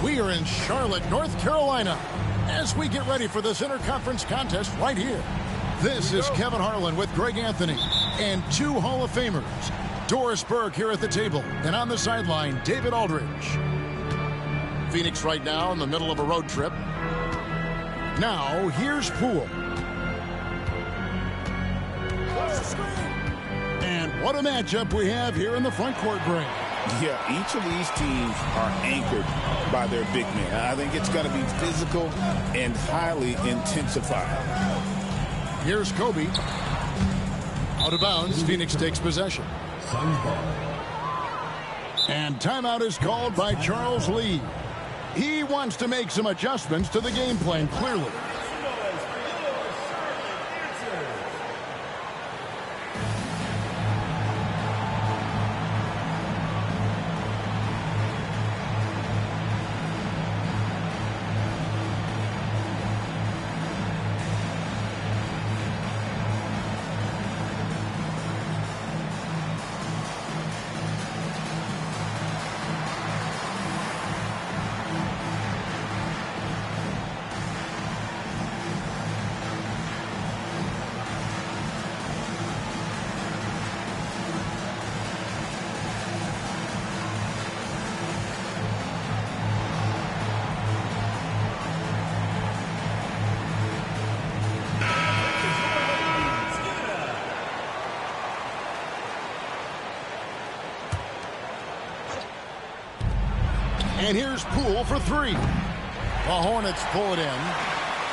We are in Charlotte, North Carolina, as we get ready for this interconference contest right here. This is Kevin Harlan with Greg Anthony and two Hall of Famers. Doris Burke here at the table, and on the sideline, David Aldridge. Phoenix right now in the middle of a road trip. Now, here's Poole. And what a matchup we have here in the front court, Greg. Yeah, each of these teams are anchored by their big men. I think it's going to be physical and highly intensified. Here's Kobe. Out of bounds, Phoenix takes possession. And timeout is called by Charles Lee. He wants to make some adjustments to the game plan, clearly. And here's Poole for three. The Hornets pull it in.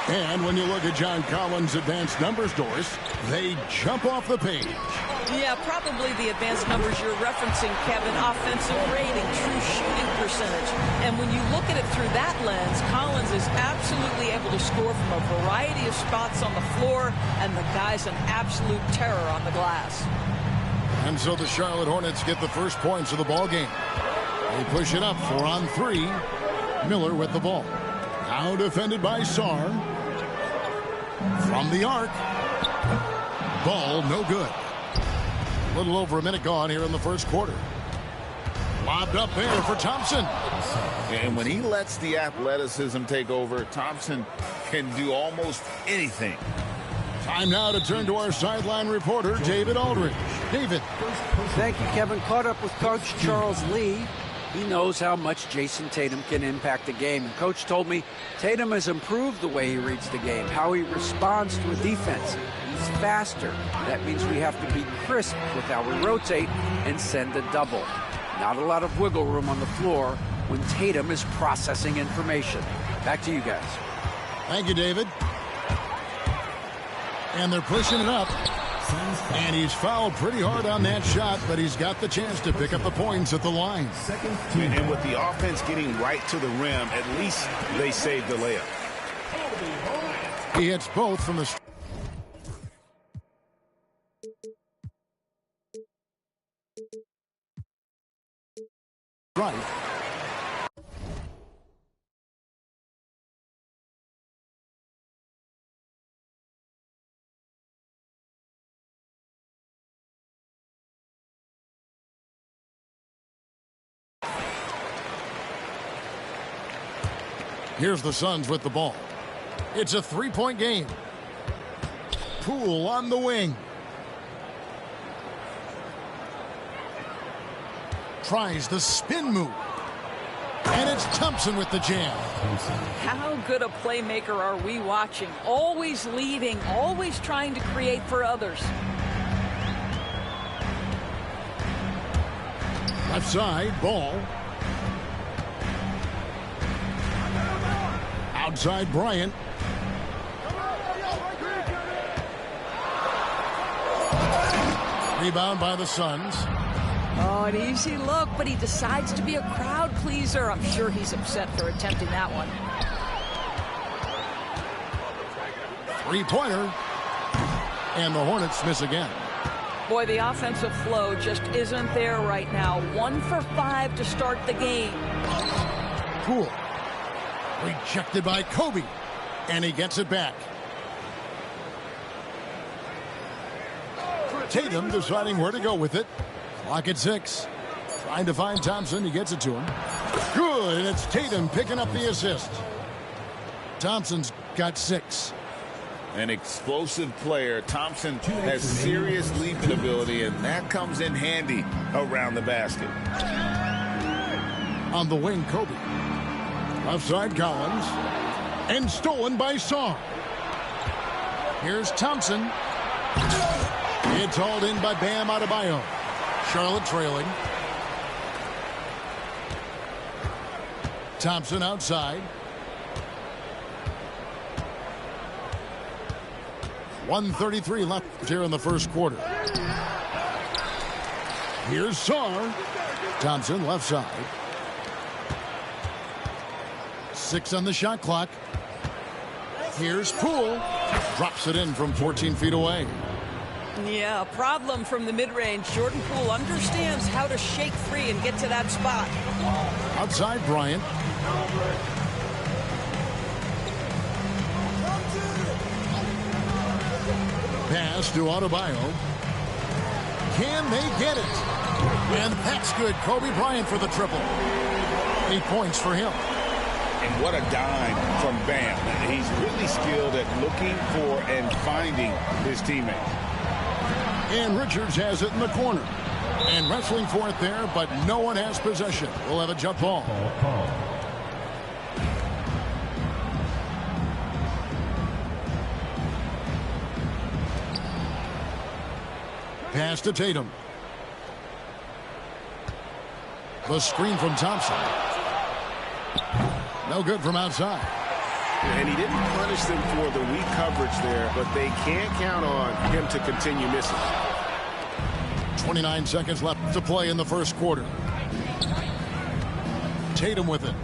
And when you look at John Collins' advanced numbers, Doris, they jump off the page. Yeah, probably the advanced numbers you're referencing, Kevin. Offensive rating, true shooting percentage. And when you look at it through that lens, Collins is absolutely able to score from a variety of spots on the floor, and the guy's an absolute terror on the glass. And so the Charlotte Hornets get the first points of the ball game. They push it up 4-on-3. Miller with the ball. Now defended by Sarr. From the arc. Ball no good. A little over a minute gone here in the first quarter. Lobbed up there for Thompson. And when he lets the athleticism take over, Thompson can do almost anything. Time now to turn to our sideline reporter, David Aldridge. David. Thank you, Kevin. Caught up with Coach Charles Lee. He knows how much Jason Tatum can impact the game. And Coach told me Tatum has improved the way he reads the game, how he responds to a defense. He's faster. That means we have to be crisp with how we rotate and send a double. Not a lot of wiggle room on the floor when Tatum is processing information. Back to you guys. Thank you, David. And they're pushing it up. And he's fouled pretty hard on that shot, but he's got the chance to pick up the points at the line. And with the offense getting right to the rim, at least they saved the layup. He hits both from the right. Here's the Suns with the ball. It's a three-point game. Poole on the wing. Tries the spin move. And it's Thompson with the jam. How good a playmaker are we watching? Always leading, always trying to create for others. Left side, Ball. Outside, Bryant. Rebound by the Suns. Oh, an easy look, but he decides to be a crowd pleaser. I'm sure he's upset for attempting that one. Three-pointer. And the Hornets miss again. Boy, the offensive flow just isn't there right now. 1 for 5 to start the game. Poole. Rejected by Kobe. And he gets it back. Tatum deciding where to go with it. Clock at 6. Trying to find Thompson. He gets it to him. Good. And it's Tatum picking up the assist. Thompson's got 6. An explosive player. Thompson has serious leaping ability, and that comes in handy around the basket. On the wing, Kobe. Left side, Collins. And stolen by Song. Here's Thompson. It's hauled in by Bam Adebayo. Charlotte trailing. Thompson outside. 1:33 left here in the first quarter. Here's Sarr. Thompson left side. 6 on the shot clock. Here's Poole. Drops it in from 14 feet away. Yeah, a problem from the mid-range. Jordan Poole understands how to shake free and get to that spot. Outside, Bryant. Pass to Adebayo. Can they get it? And that's good. Kobe Bryant for the triple. 8 points for him. And what a dime from Bam. He's really skilled at looking for and finding his teammates. And Richards has it in the corner. And wrestling for it there, but no one has possession. We'll have a jump ball. Pass to Tatum. The screen from Thompson. No good from outside. And he didn't punish them for the weak coverage there, but they can't count on him to continue missing. 29 seconds left to play in the first quarter. Tatum with it.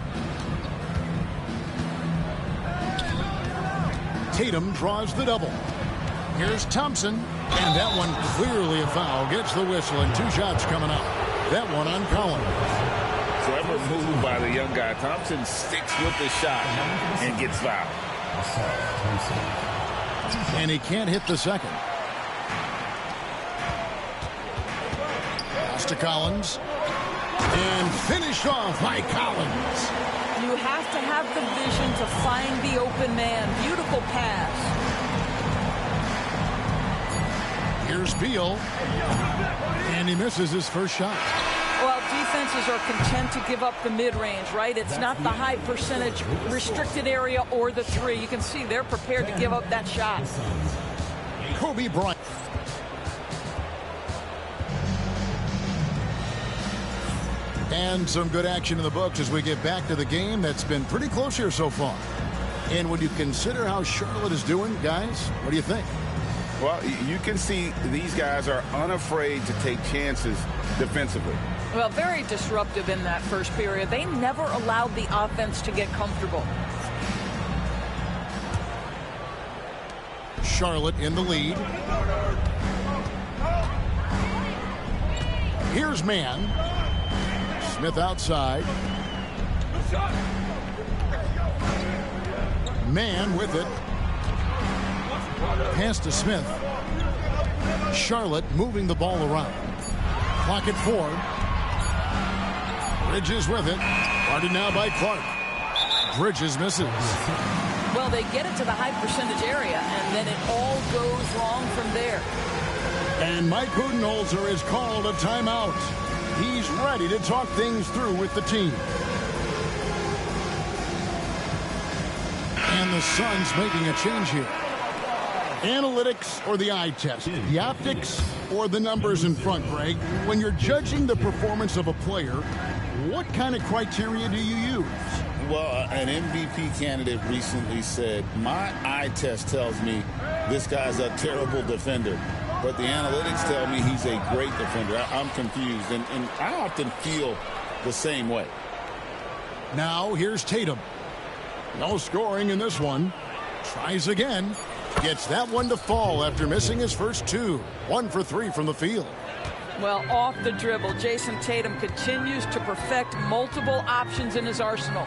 Tatum draws the double. Here's Thompson. And that one clearly a foul. Gets the whistle and 2 shots coming up. That one on Collins. Clever move by the young guy. Thompson sticks with the shot and gets fouled. And he can't hit the second. Pass to Collins. And finished off by Collins. You have to have the vision to find the open man. Beautiful pass. Here's Beal. And he misses his first shot. Well, defenses are content to give up the mid-range, right? It's not the high percentage restricted area or the 3. You can see they're prepared to give up that shot. Kobe Bryant. And some good action in the books as we get back to the game that's been pretty close here so far. And when you consider how Charlotte is doing, guys, what do you think? Well, you can see these guys are unafraid to take chances defensively. Well, very disruptive in that first period. They never allowed the offense to get comfortable. Charlotte in the lead. Here's man. Smith outside. Man with it. Pass to Smith. Charlotte moving the ball around. Clock at 4. Bridges with it. Guarded now by Clark. Bridges misses. Well, they get it to the high percentage area, and then it all goes wrong from there. And Mike Budenholzer is called a timeout. He's ready to talk things through with the team. And the Suns making a change here. Analytics or the eye test? The optics or the numbers in front, Greg? When you're judging the performance of a player, what kind of criteria do you use? Well, an MVP candidate recently said, my eye test tells me this guy's a terrible defender, but the analytics tell me he's a great defender. I'm confused, and I often feel the same way. Now here's Tatum. No scoring in this one. Tries again. Gets that one to fall after missing his first 2. 1 for 3 from the field. Well, off the dribble, Jason Tatum continues to perfect multiple options in his arsenal.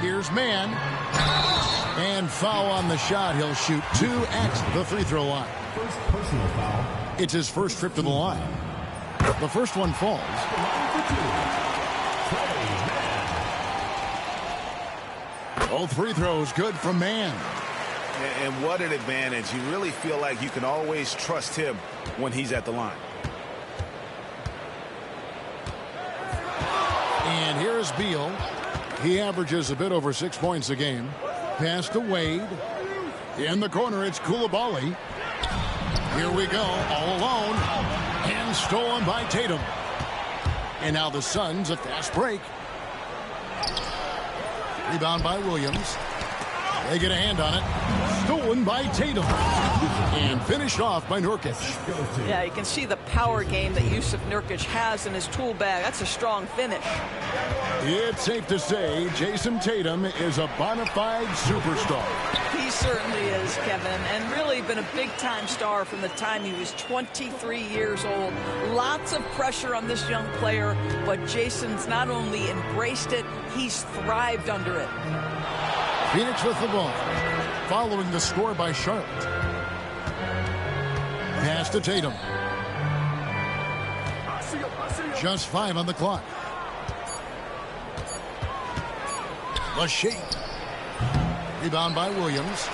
Here's man. And foul on the shot. He'll shoot 2 at the free throw line. First personal foul. It's his first trip to the line. The first one falls. Both free throws good from man. And what an advantage. You really feel like you can always trust him when he's at the line. And here's Beal. He averages a bit over 6 points a game. Pass to Wade. In the corner, it's Coulibaly. Here we go, all alone. And stolen by Tatum. And now the Suns, a fast break. Rebound by Williams. They get a hand on it. Stolen by Tatum. And finished off by Nurkic. Yeah, you can see the power game that Yusuf Nurkic has in his tool bag. That's a strong finish. It's safe to say Jason Tatum is a bona fide superstar. He certainly is, Kevin, and really been a big-time star from the time he was 23 years old. Lots of pressure on this young player, but Jason's not only embraced it, he's thrived under it. Phoenix with the ball, following the score by Charlotte. Pass to Tatum. Just 5 on the clock. Lachey. Rebound by Williams.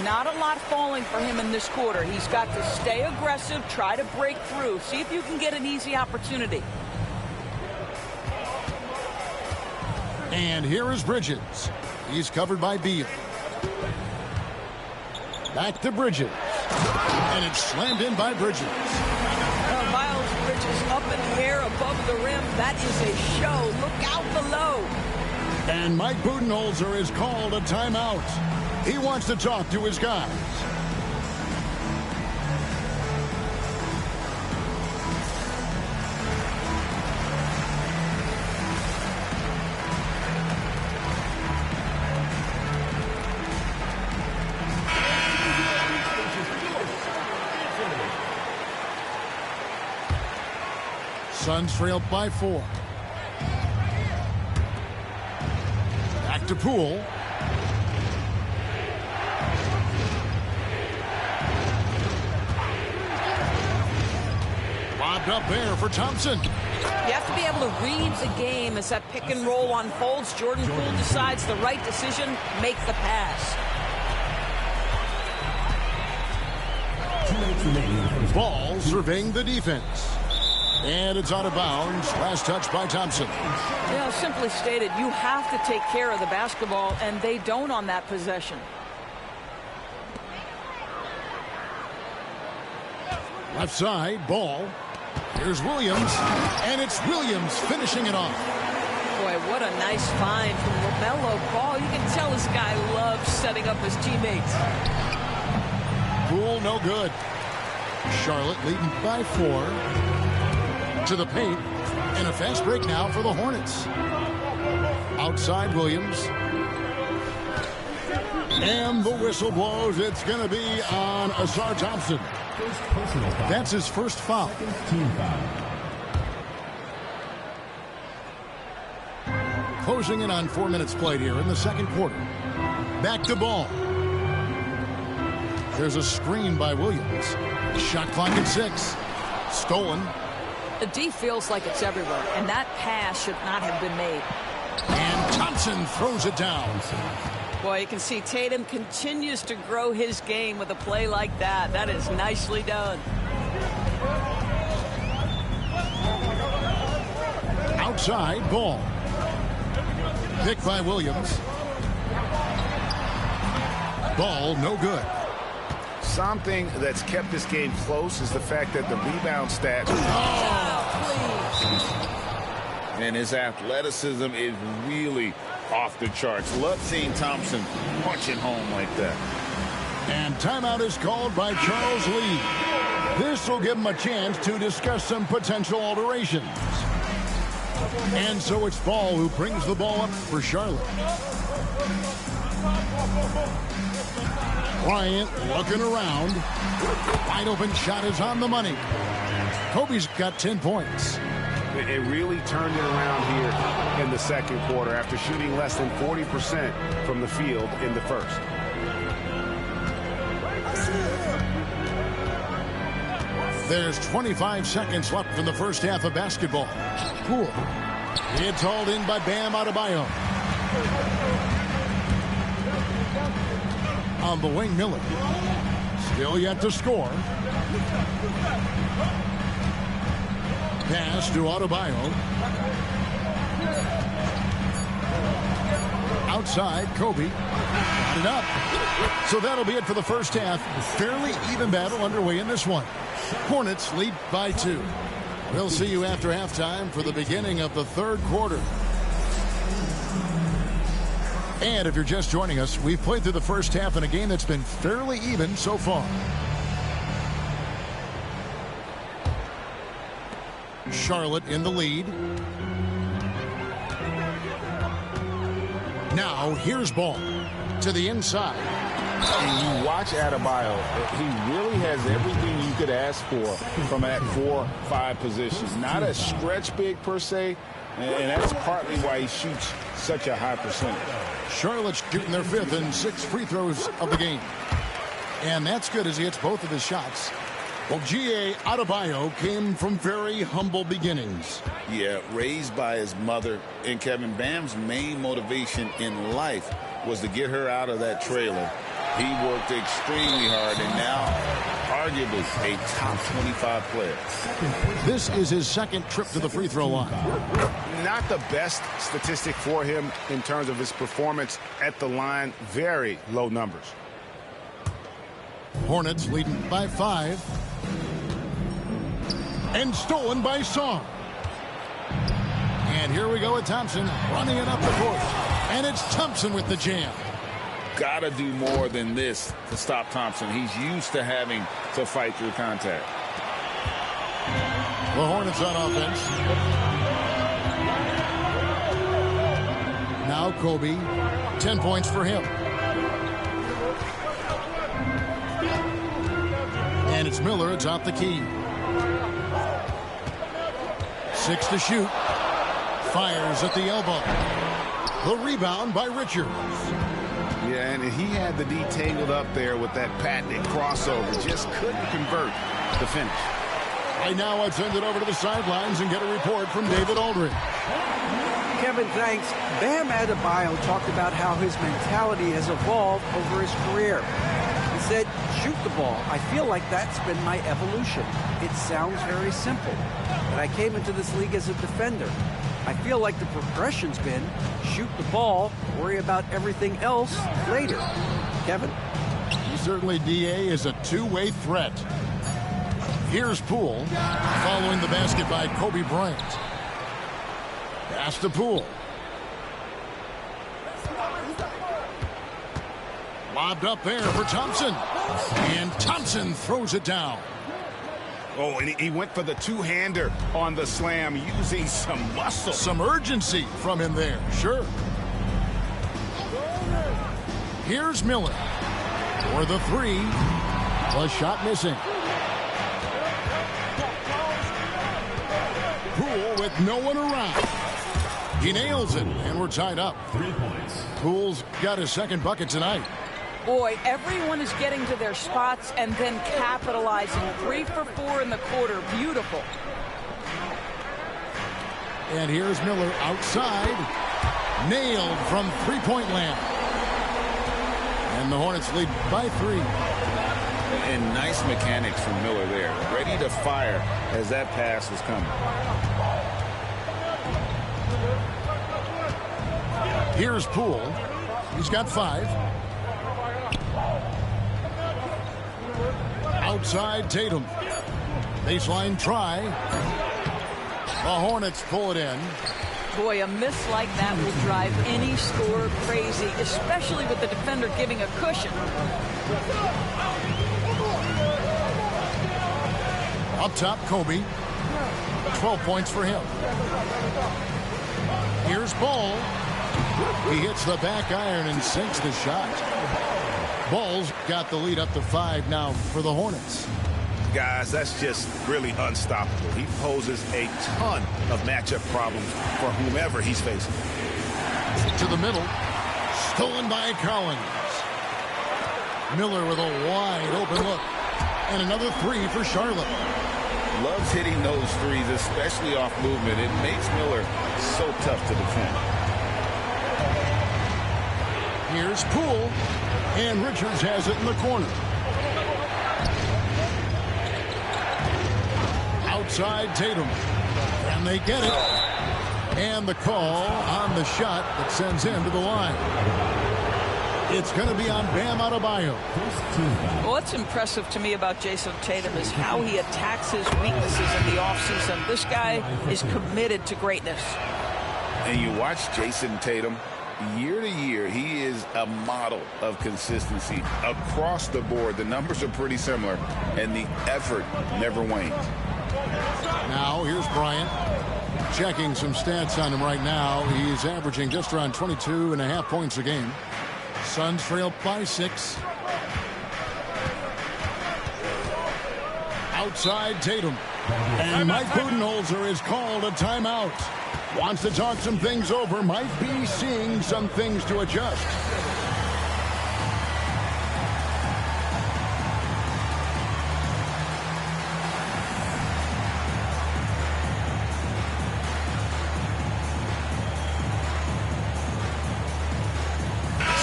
Not a lot falling for him in this quarter. He's got to stay aggressive, try to break through, see if you can get an easy opportunity. And here is Bridges. He's covered by Beal. Back to Bridges. And it's slammed in by Bridges. Miles Bridges up in the air above the rim. That is a show. Look out below. And Mike Budenholzer is called a timeout. He wants to talk to his guys. Suns trailed by 4. Back to Poole. Lobbed up there for Thompson. You have to be able to read the game as that pick and roll unfolds. Jordan Poole decides the right decision, make the pass. Ball surveying the defense. And it's out of bounds. Last touch by Thompson. You know, simply stated, you have to take care of the basketball, and they don't on that possession. Left side, ball. Here's Williams. And it's Williams finishing it off. Boy, what a nice find from LaMelo Ball. You can tell this guy loves setting up his teammates. Poole, no good. Charlotte leading by 4. To the paint. And a fast break now for the Hornets. Outside Williams. And the whistle blows. It's going to be on Ausar Thompson. That's his first foul. Team foul. Closing in on 4 minutes played here in the second quarter. Back to Ball. There's a screen by Williams. Shot clock at 6. Stolen. The D feels like it's everywhere, and that pass should not have been made. And Thompson throws it down. Boy, you can see Tatum continues to grow his game with a play like that. That is nicely done. Outside, Ball. Pick by Williams. Ball, no good. Something that's kept this game close is the fact that the rebound stats. And his athleticism is really off the charts. Love seeing Thompson punching home like that. And timeout is called by Charles Lee. This will give him a chance to discuss some potential alterations. And so it's Ball who brings the ball up for Charlotte. Bryant looking around. Wide open shot is on the money. Kobe's got 10 points. It really turned it around here in the second quarter after shooting less than 40% from the field in the first. There's 25 seconds left in the first half of basketball. Poole. It's hauled in by Bam Adebayo. On the wing, Miller. Still yet to score. Pass to Adebayo. Outside, Kobe. Got it up. So that'll be it for the first half. Fairly even battle underway in this one. Hornets lead by 2. We'll see you after halftime for the beginning of the third quarter. And if you're just joining us, we've played through the first half in a game that's been fairly even so far. Charlotte in the lead. Now here's Ball to the inside. And you watch Adebayo, he really has everything you could ask for from that 4-5 position. Not a stretch big per se, and that's partly why he shoots such a high percentage. Charlotte's shooting their 5th and 6th free throws of the game. And that's good as he hits both of his shots. Well, G.A. Adebayo came from very humble beginnings. Yeah, raised by his mother. And Kevin, Bam's main motivation in life was to get her out of that trailer. He worked extremely hard and now arguably a top 25 player. This is his second trip to the free throw line. Not the best statistic for him in terms of his performance at the line. Very low numbers. Hornets leading by 5. And stolen by Song. And here we go with Thompson running it up the court. And it's Thompson with the jam. Got to do more than this to stop Thompson. He's used to having to fight through contact. The Hornets on offense. Now Kobe. 10 points for him. And it's Miller atop the key. 6 to shoot. Fires at the elbow. The rebound by Richards. Yeah, and he had the D tangled up there with that patented crossover. Just couldn't convert the finish. Right now, I'd send it over to the sidelines and get a report from David Aldridge. Kevin, thanks. Bam Adebayo talked about how his mentality has evolved over his career. He said, shoot the ball. I feel like that's been my evolution. It sounds very simple, but I came into this league as a defender. I feel like the progression's been shoot the ball, worry about everything else later. Kevin? Certainly, D.A. is a two-way threat. Here's Poole, following the basket by Kobe Bryant. Pass to Poole. Lobbed up there for Thompson. And Thompson throws it down. Oh, and he went for the two-hander on the slam using some muscle. Some urgency from him there, sure. Here's Miller for the three. The shot missing. Poole with no one around. He nails it, and we're tied up. 3 points. Poole's got his second bucket tonight. Boy, everyone is getting to their spots and then capitalizing. 3 for 4 in the quarter. Beautiful. And here's Miller outside. Nailed from three-point land. And the Hornets lead by 3. And nice mechanics from Miller there. Ready to fire as that pass was coming. Here's Poole. He's got 5. Outside Tatum. Baseline try. The Hornets pull it in. Boy, a miss like that will drive any scorer crazy, especially with the defender giving a cushion. Up top, Kobe. 12 points for him. Here's Ball. He hits the back iron and sinks the shot. Ball's got the lead up to 5 now for the Hornets. Guys, that's just really unstoppable. He poses a ton of matchup problems for whomever he's facing. To the middle. Stolen by Collins. Miller with a wide open look. And another 3 for Charlotte. Loves hitting those threes, especially off movement. It makes Miller so tough to defend. Here's Poole. And Richards has it in the corner. Outside Tatum. And they get it. And the call on the shot that sends him to the line. It's going to be on Bam Adebayo. What's impressive to me about Jason Tatum is how he attacks his weaknesses in the offseason. This guy is committed to greatness. And you watch Jason Tatum, year to year, he is a model of consistency across the board. The numbers are pretty similar, and the effort never wanes. Now, here's Bryant. Checking some stats on him right now. He's averaging just around 22.5 points a game. Suns trail by 6. Outside Tatum. And Mike Budenholzer is called a timeout. Wants to talk some things over. Might be seeing some things to adjust.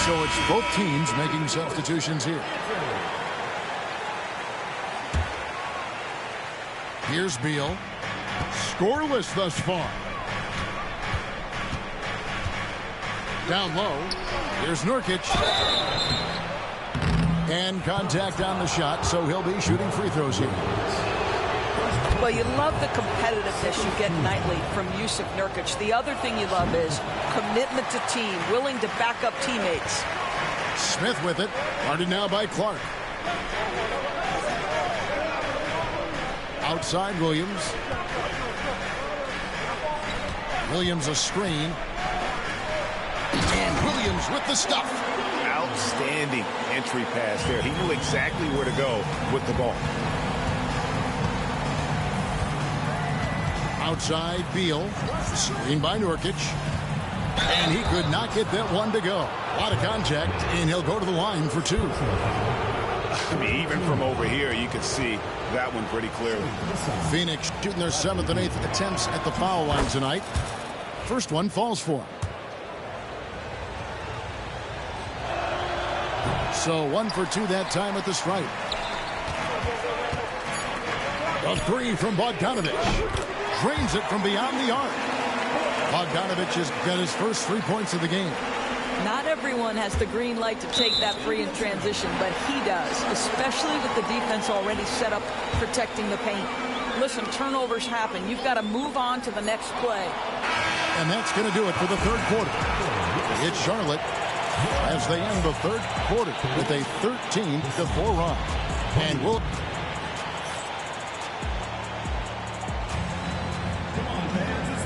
So it's both teams making substitutions here. Here's Beal. Scoreless thus far. Down low. Here's Nurkic. And contact on the shot, so he'll be shooting free throws here. Well, you love the competitiveness you get nightly from Jusuf Nurkic. The other thing you love is commitment to team, willing to back up teammates. Smith with it. Guarded now by Clark. Outside Williams. Williams a screen. And Williams with the stuff. Outstanding entry pass there. He knew exactly where to go with the ball. Outside Beal. Screen by Nurkic. And he could not get that one to go. A lot of contact, and he'll go to the line for 2. I mean, even from over here, you could see that one pretty clearly. Phoenix shooting their 7th and 8th attempts at the foul line tonight. First one falls for him. So 1 for 2 that time at the stripe. A 3 from Bogdanovic. Drains it from beyond the arc. Bogdanovic has got his first 3 points of the game. Not everyone has the green light to take that 3 in transition, but he does, especially with the defense already set up protecting the paint. Listen, turnovers happen. You've got to move on to the next play. And that's going to do it for the third quarter. It's Charlotte as they end the third quarter with a 13-4 run. And we'll...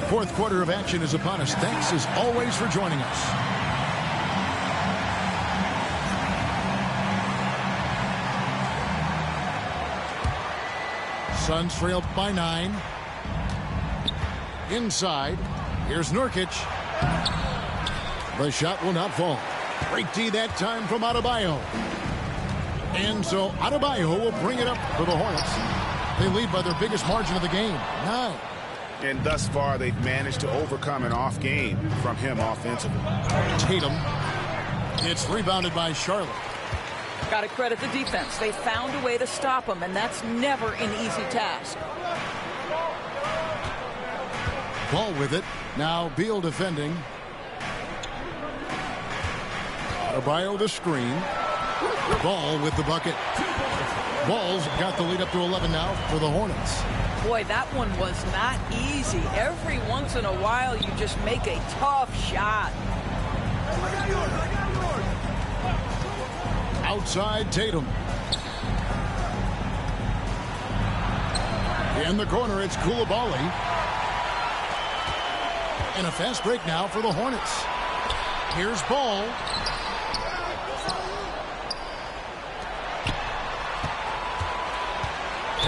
Fourth quarter of action is upon us. Thanks as always for joining us. Suns trail by 9. Inside. Here's Nurkic. The shot will not fall. Great D that time from Adebayo. And so Adebayo will bring it up for the Hornets. They lead by their biggest margin of the game, 9. And thus far, they've managed to overcome an off game from him offensively. Tatum. It's rebounded by Charlotte. Got to credit the defense. They found a way to stop him, and that's never an easy task. Ball with it. Now Beal defending. Adebayo the screen. Ball with the bucket. Ball's got the lead up to 11 now for the Hornets. Boy, that one was not easy. Every once in a while, you just make a tough shot. Outside Tatum. In the corner, it's Coulibaly. And a fast break now for the Hornets. Here's Ball.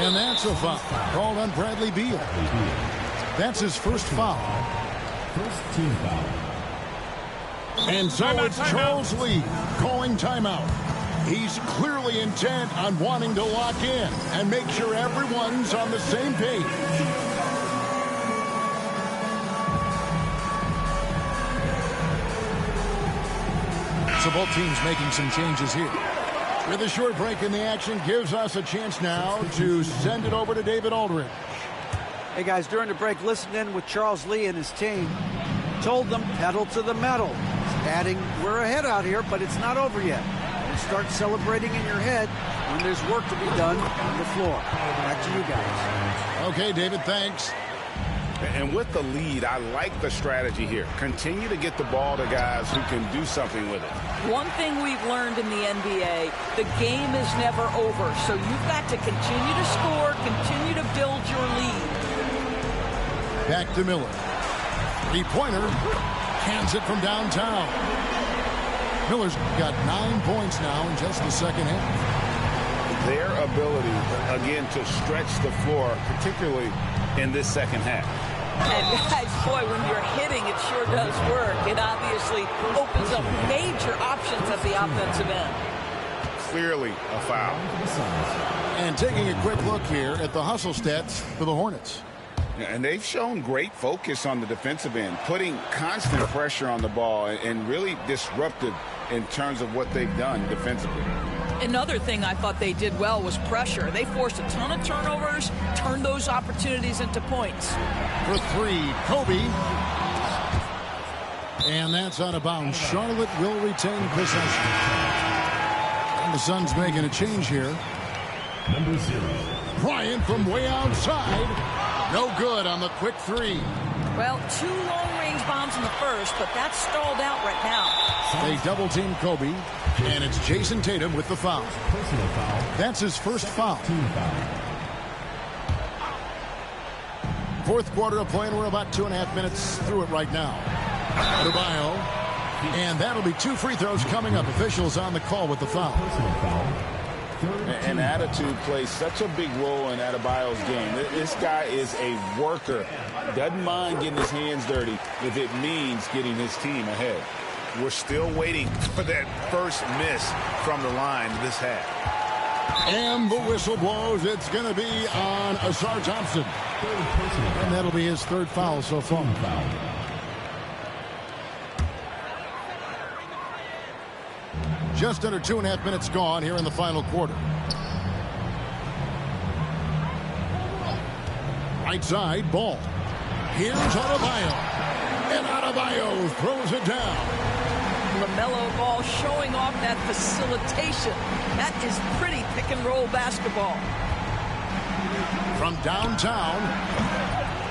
And that's a foul called on Bradley Beal. That's his first foul. First team foul. And so it's Charles Lee calling timeout. He's clearly intent on wanting to lock in and make sure everyone's on the same page. So both teams making some changes here. With a short break in the action, gives us a chance now to send it over to David Aldridge. Hey, guys, during the break, listened in with Charles Lee and his team. Told them, pedal to the metal. Adding, we're ahead out here, but it's not over yet. Don't start celebrating in your head when there's work to be done on the floor. Back to you guys. Okay, David, thanks. And with the lead, I like the strategy here. Continue to get the ball to guys who can do something with it. One thing we've learned in the NBA, the game is never over. So you've got to continue to score, continue to build your lead. Back to Miller. Three-pointer. Hands it from downtown. Miller's got 9 points now in just the second half. Their ability, again, to stretch the floor, particularly in this second half. And guys, boy, when you're hitting, it sure does work. It obviously opens up major options at the offensive end. Clearly a foul. And taking a quick look here at the hustle stats for the Hornets. And they've shown great focus on the defensive end, putting constant pressure on the ball and really disruptive in terms of what they've done defensively. Another thing I thought they did well was pressure. They forced a ton of turnovers, turned those opportunities into points. For three, Kobe. And that's out of bounds. Charlotte will retain possession. And the Suns making a change here. Number 0. Bryant from way outside. No good on the quick three. Well, 2 long-range bombs in the first, but that's stalled out right now. They double-team Kobe, and it's Jason Tatum with the foul. Personal foul. That's his first foul. Team foul. Fourth quarter of play, and we're about 2.5 minutes through it right now. Adebayo, and that'll be 2 free throws coming up. Officials on the call with the foul. Personal foul. And attitude plays such a big role in Adebayo's game. This guy is a worker. Doesn't mind getting his hands dirty if it means getting his team ahead. We're still waiting for that first miss from the line this half. And the whistle blows. It's going to be on Ausar Thompson. And that'll be his third foul so far. Just under 2.5 minutes gone here in the final quarter. Right side, Ball. Here's Adebayo. And Adebayo throws it down. LaMelo Ball showing off that facilitation. That is pretty pick-and-roll basketball. From downtown,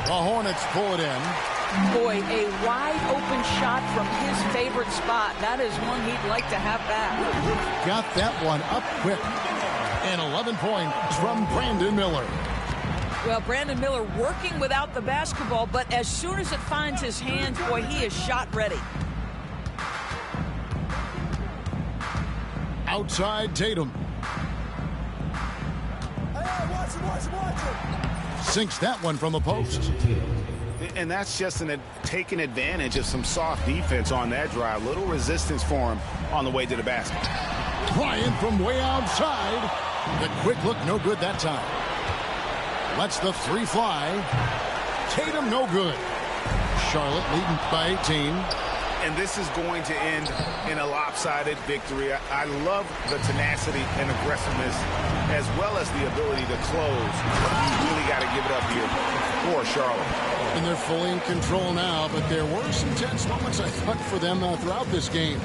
the Hornets pull it in. Boy, a wide open shot from his favorite spot. That is one he'd like to have back. Got that one up quick. And 11 points from Brandon Miller. Well, Brandon Miller working without the basketball, but as soon as it finds his hands, boy, he is shot ready. Outside Tatum. Sinks that one from the post. And that's just taking advantage of some soft defense on that drive. Little resistance for him on the way to the basket. Bryant from way outside. The quick look, no good that time. Lets the three fly. Tatum, no good. Charlotte leading by 18. And this is going to end in a lopsided victory. I love the tenacity and aggressiveness as well as the ability to close. You really got to give it up here for Charlotte. And they're fully in control now, but there were some tense moments, I thought, for them throughout this game.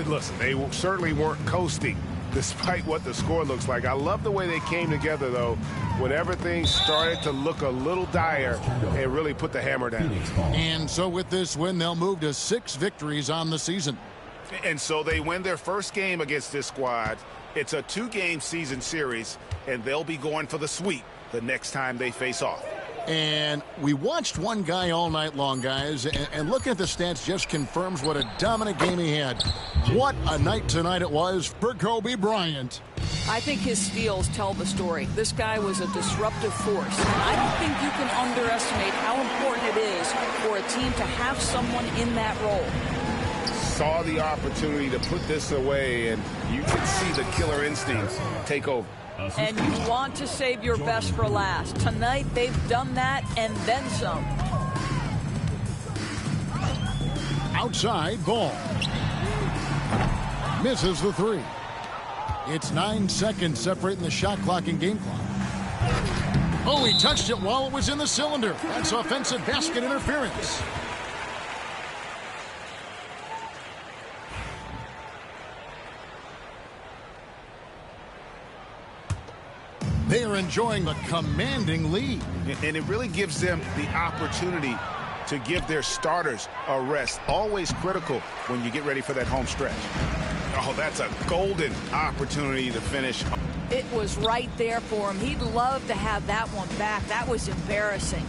Listen, they certainly weren't coasting despite what the score looks like. I love the way they came together, though, when everything started to look a little dire and really put the hammer down. And so with this win, they'll move to 6 victories on the season. And so they win their first game against this squad. It's a 2-game season series, and they'll be going for the sweep the next time they face off. And we watched one guy all night long, guys, and looking at the stats just confirms what a dominant game he had. What a night tonight it was for Kobe Bryant. I think his steals tell the story. This guy was a disruptive force. And I don't think you can underestimate how important it is for a team to have someone in that role. Saw the opportunity to put this away, and you can see the killer instincts take over. And you want to save your best for last. Tonight, they've done that and then some. Outside ball. Misses the three. It's 9 seconds separating the shot clock and game clock. Oh, he touched it while it was in the cylinder. That's offensive basket interference. They are enjoying the commanding lead. And it really gives them the opportunity to give their starters a rest. Always critical when you get ready for that home stretch. Oh, that's a golden opportunity to finish. It was right there for him. He'd love to have that one back. That was embarrassing.